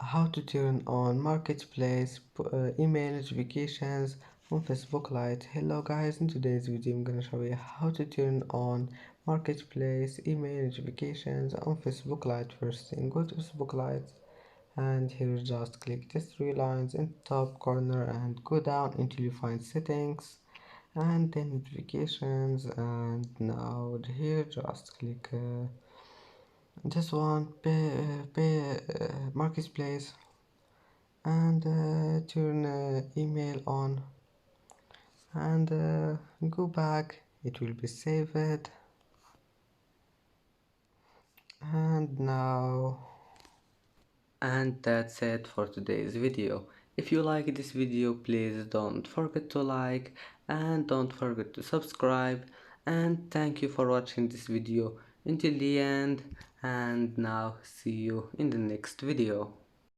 how to turn on marketplace email notifications on Facebook Lite. Hello guys, in today's video I'm gonna show you how to turn on marketplace email notifications on Facebook Lite. First thing, go to Facebook Lite and here just click these three lines in the top corner and go down until you find settings and then notifications, and now here just click this one, pay marketplace, and turn email on, and go back. It will be saved, and now, and that's it for today's video. If you like this video, please don't forget to like and don't forget to subscribe, and thank you for watching this video until the end, and now see you in the next video.